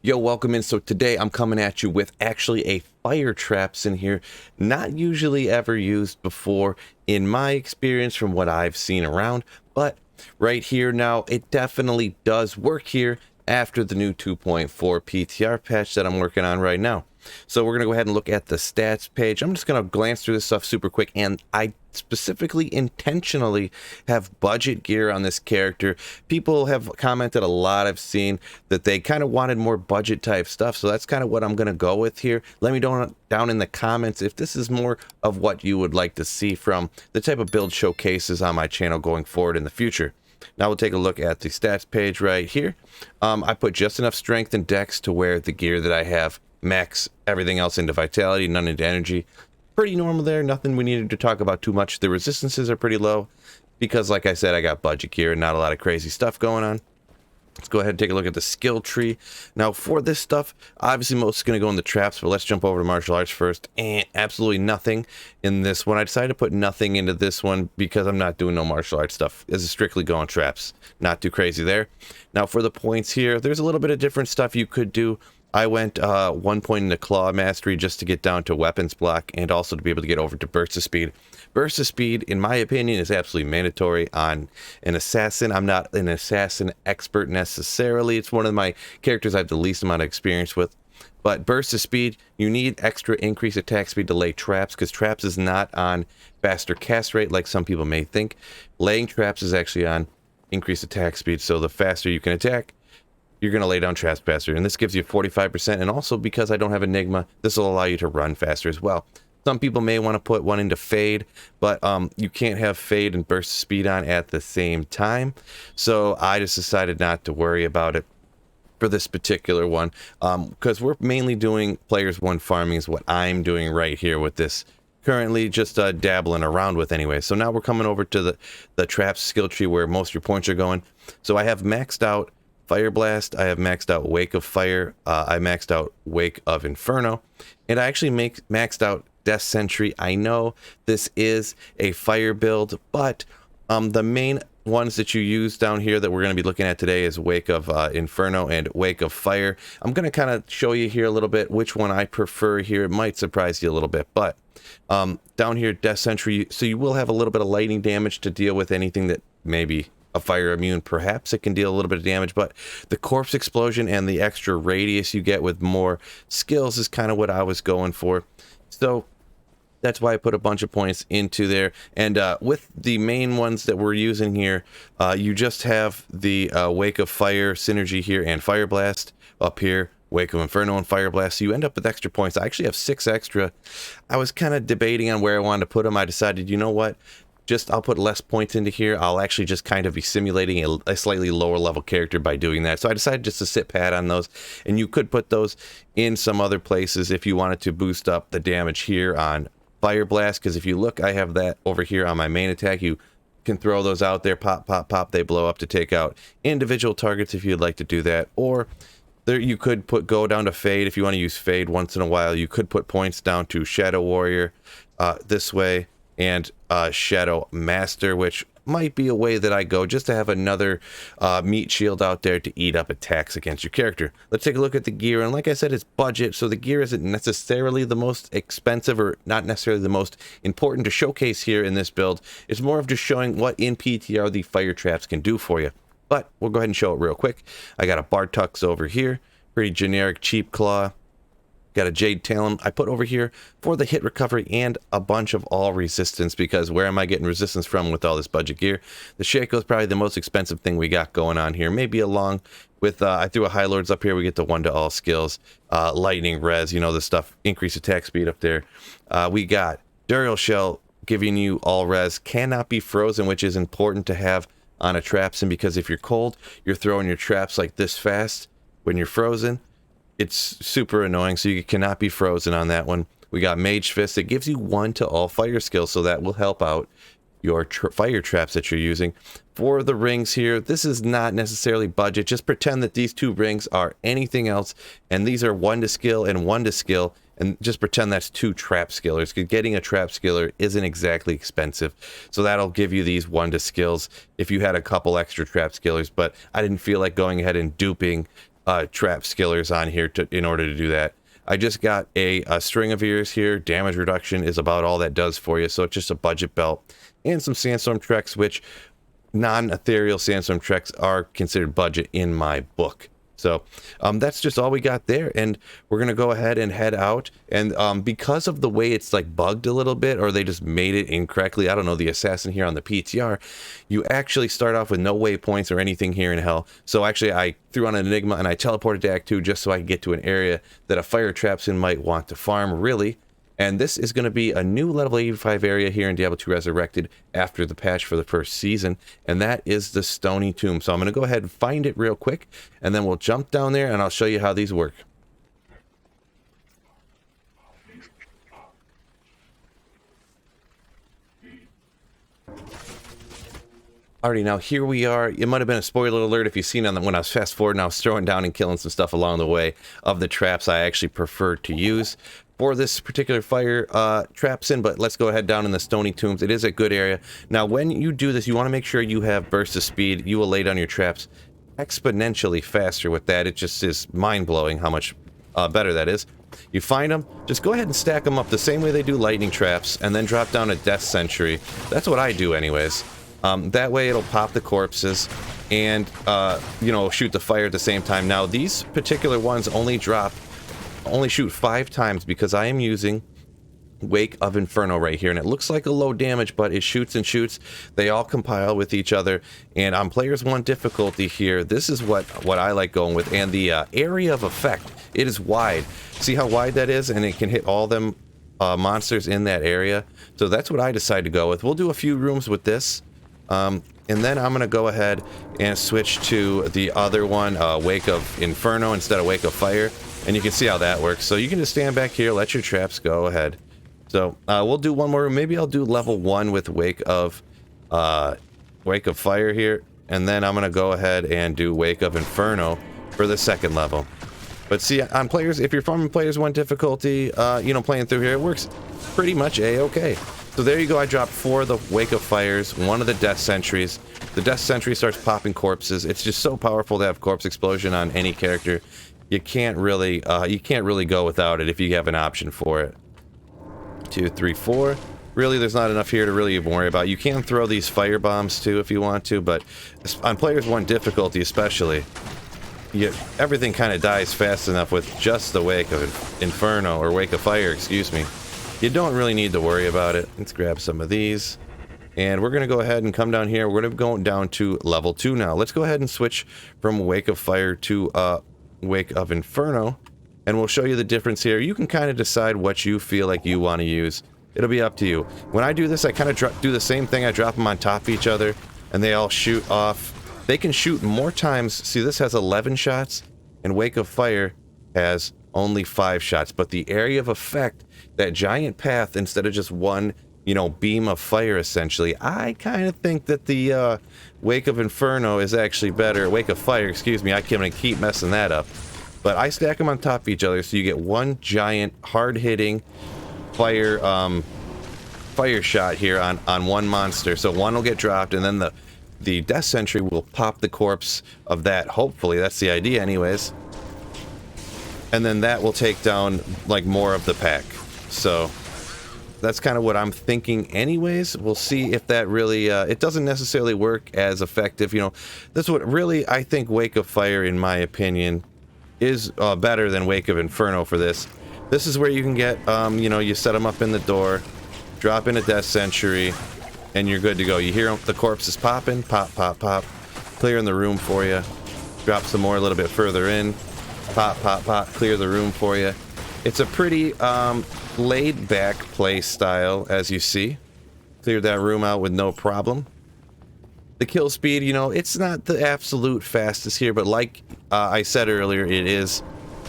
Yo, welcome in. So today I'm coming at you with actually a fire traps in here, not usually ever used before in my experience from what I've seen around, but right here now it definitely does work here after the new 2.4 PTR patch that I'm working on right now. So we're going to go ahead and look at the stats page. I'm just going to glance through this stuff super quick, and I specifically intentionally have budget gear on this character. People have commented a lot. I've seen that they kind of wanted more budget type stuff, so that's kind of what I'm going to go with here. Let me know down in the comments if this is more of what you would like to see from the type of build showcases on my channel going forward in the future. Now we'll take a look at the stats page right here. I put just enough strength and dex to wear the gear that I have, max everything else into vitality, none into energy. Pretty normal there, nothing we needed to talk about too much. The resistances are pretty low because, like I said, I got budget gear and not a lot of crazy stuff going on. Let's go ahead and take a look at the skill tree. Now for this stuff, obviously most is going to go in the traps, but let's jump over to martial arts first. And absolutely nothing in this one. I decided to put nothing into this one because I'm not doing no martial arts stuff. This is strictly going traps. Not too crazy there. Now for the points here, there's a little bit of different stuff you could do. I went 1 point into claw mastery just to get down to weapons block and also to be able to get over to burst of speed. Burst of speed, in my opinion, is absolutely mandatory on an assassin. I'm not an assassin expert necessarily. It's one of my characters I have the least amount of experience with. But burst of speed, you need extra increased attack speed to lay traps, because traps is not on faster cast rate like some people may think. Laying traps is actually on increased attack speed, so the faster you can attack, you're going to lay down traps faster. And this gives you 45%. And also because I don't have Enigma, this will allow you to run faster as well. Some people may want to put one into Fade, but you can't have Fade and Burst Speed on at the same time. So I just decided not to worry about it for this particular one, because we're mainly doing players one farming is what I'm doing right here with this. Currently just dabbling around with anyway. So now we're coming over to the traps skill tree where most of your points are going. So I have maxed out Fire Blast, I have maxed out Wake of Fire, I maxed out Wake of Inferno, and I actually maxed out Death Sentry. I know this is a fire build, but the main ones that you use down here that we're going to be looking at today is Wake of Inferno and Wake of Fire. I'm going to kind of show you here a little bit which one I prefer here. It might surprise you a little bit, but down here, Death Sentry, so you will have a little bit of lightning damage to deal with anything that maybe a fire immune. Perhaps it can deal a little bit of damage, but the corpse explosion and the extra radius you get with more skills is kind of what I was going for. So that's why I put a bunch of points into there. And with the main ones that we're using here, you just have the Wake of Fire synergy here and Fire Blast up here, Wake of Inferno and Fire Blast. So you end up with extra points. I actually have 6 extra. I was kind of debating on where I wanted to put them. I decided, you know what? I'll put less points into here. I'll actually just kind of be simulating a slightly lower level character by doing that. So I decided just to sit pat on those. And you could put those in some other places if you wanted to boost up the damage here on Fire Blast. Because if you look, I have that over here on my main attack. You can throw those out there. Pop, pop, pop. They blow up to take out individual targets if you'd like to do that. Or there you could go down to Fade if you want to use Fade once in a while. You could put points down to Shadow Warrior this way. And Shadow Master, which might be a way that I go just to have another meat shield out there to eat up attacks against your character. Let's take a look at the gear, and like I said, it's budget, so the gear isn't necessarily the most expensive or not necessarily the most important to showcase here in this build. It's more of just showing what in PTR the fire traps can do for you. But we'll go ahead and show it real quick. I got a Bartux over here, pretty generic cheap claw. Got a Jade Talon I put over here for the hit recovery and a bunch of all resistance, because where am I getting resistance from with all this budget gear? The Shaco is probably the most expensive thing we got going on here. Maybe along with, I threw a High Lords up here. We get the 1 to all skills, lightning res, you know, the stuff, increased attack speed up there. We got Duriel Shell giving you all res, cannot be frozen, which is important to have on a Trapsin, because if you're cold, you're throwing your traps like this fast. When you're frozen, it's super annoying, so you cannot be frozen on that one. We got Mage Fist. It gives you 1 to all fire skills, so that will help out your fire traps that you're using. For the rings here, this is not necessarily budget. Just pretend that these 2 rings are anything else, and these are 1 to skill and 1 to skill, and just pretend that's 2 trap skillers, because getting a trap skiller isn't exactly expensive. So that'll give you these 1 to skills if you had a couple extra trap skillers, but I didn't feel like going ahead and duping trap skillers on here in order to do that. I just got a string of ears here. Damage reduction is about all that does for you, so it's just a budget belt. And some sandstorm treks, which non-ethereal sandstorm treks are considered budget in my book. So that's just all we got there, and we're gonna go ahead and head out. And because of the way it's like bugged a little bit, or they just made it incorrectly, I don't know, the assassin here on the PTR, you actually start off with no waypoints or anything here in hell. So actually I threw on an enigma and I teleported to Act 2 just so I could get to an area that a fire trapsin might want to farm, really. And this is going to be a new level 85 area here in Diablo 2 Resurrected after the patch for the first season, and that is the Stony Tomb. So I'm going to go ahead and find it real quick, and then we'll jump down there and I'll show you how these work. Alrighty, now here we are. It might have been a spoiler alert if you've seen on when I was fast forwarding, I was throwing down and killing some stuff along the way of the traps I actually prefer to use for this particular fire trapsin, but let's go ahead down in the Stony Tombs. It is a good area. Now, when you do this, you want to make sure you have burst of speed. You will lay down your traps exponentially faster with that. It just is mind-blowing how much better that is. You find them, just go ahead and stack them up the same way they do lightning traps, and then drop down a death sentry. That's what I do anyways. That way it'll pop the corpses and, you know, shoot the fire at the same time. Now, these particular ones only shoot 5 times because I am using Wake of Inferno right here, and it looks like a low damage, but it shoots and shoots. They all compile with each other, and on players 1 difficulty here, this is what I like going with. And the area of effect, it is wide. See how wide that is? And it can hit all them monsters in that area. So that's what I decide to go with. We'll do a few rooms with this. And then I'm going to go ahead and switch to the other one, Wake of Inferno instead of Wake of Fire. And you can see how that works. So you can just stand back here, let your traps go ahead. So we'll do one more room. Maybe I'll do level 1 with Wake of Fire here. And then I'm going to go ahead and do Wake of Inferno for the second level. But see, on players, if you're farming players 1 difficulty, you know, playing through here, it works pretty much A-okay. So there you go, I dropped 4 of the Wake of Fires, 1 of the Death Sentries. The Death Sentry starts popping corpses. It's just so powerful to have Corpse Explosion on any character. You can't really go without it if you have an option for it. 2, 3, 4. Really, there's not enough here to really even worry about. You can throw these fire bombs too if you want to, but on players 1 difficulty especially, everything kind of dies fast enough with just the Wake of Inferno, or Wake of Fire, excuse me. You don't really need to worry about it. Let's grab some of these. And we're going to go ahead and come down here. We're going to go down to level 2 now. Let's go ahead and switch from Wake of Fire to Wake of Inferno. And we'll show you the difference here. You can kind of decide what you feel like you want to use. It'll be up to you. When I do this, I kind of do the same thing. I drop them on top of each other, and they all shoot off. They can shoot more times. See, this has 11 shots, and Wake of Fire has only 5 shots. But the area of effect, that giant path, instead of just 1, you know, beam of fire, essentially, I kind of think that the Wake of Inferno is actually better. Wake of Fire, excuse me. I can keep messing that up. But I stack them on top of each other, so you get 1 giant, hard-hitting fire shot here on 1 monster. So 1 will get dropped, and then the Death Sentry will pop the corpse of that. Hopefully, that's the idea anyways. And then that will take down, like, more of the pack. So that's kind of what I'm thinking anyways. We'll see if that really, it doesn't necessarily work as effective. You know, that's what really, I think Wake of Fire, in my opinion, is better than Wake of Inferno for this. This is where you can get, you know, you set them up in the door, drop in a Death Sentry, and you're good to go. You hear the corpses popping, pop, pop, pop, clearing the room for you. Drop some more a little bit further in, pop, pop, pop, clear the room for you. It's a pretty laid-back play style, as you see. Cleared that room out with no problem. The kill speed, you know, it's not the absolute fastest here, but like I said earlier, it is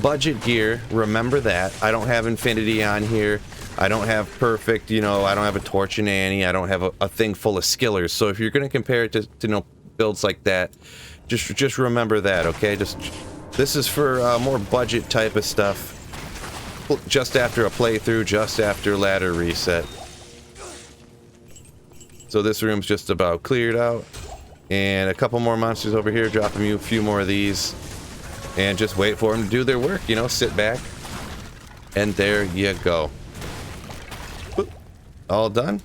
budget gear. Remember that. I don't have Infinity on here. I don't have Perfect, you know, I don't have a Torch and Annie. I don't have a thing full of skillers. So if you're going to compare it to, you know, builds like that, just remember that, okay? This is for more budget type of stuff. Just after a playthrough, just after ladder reset. So this room's just about cleared out. And a couple more monsters over here, dropping you a few more of these. and just wait for them to do their work, you know, sit back. And there you go. Boop. All done.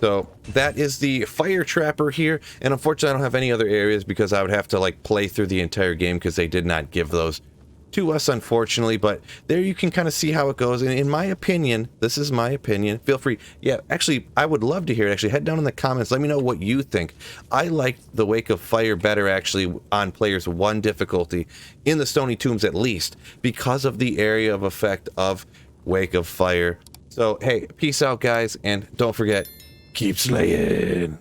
So that is the fire trapper here, and unfortunately I don't have any other areas because I would have to like play through the entire game because they did not give those to us, unfortunately. But there you can kind of see how it goes, and in my opinion, this is my opinion, feel free, yeah, actually I would love to hear it. Actually, head down in the comments, let me know what you think. I liked the Wake of Fire better actually on players 1 difficulty, in the Stony Tombs at least, because of the area of effect of Wake of Fire. So hey, peace out guys, and don't forget, keep slaying.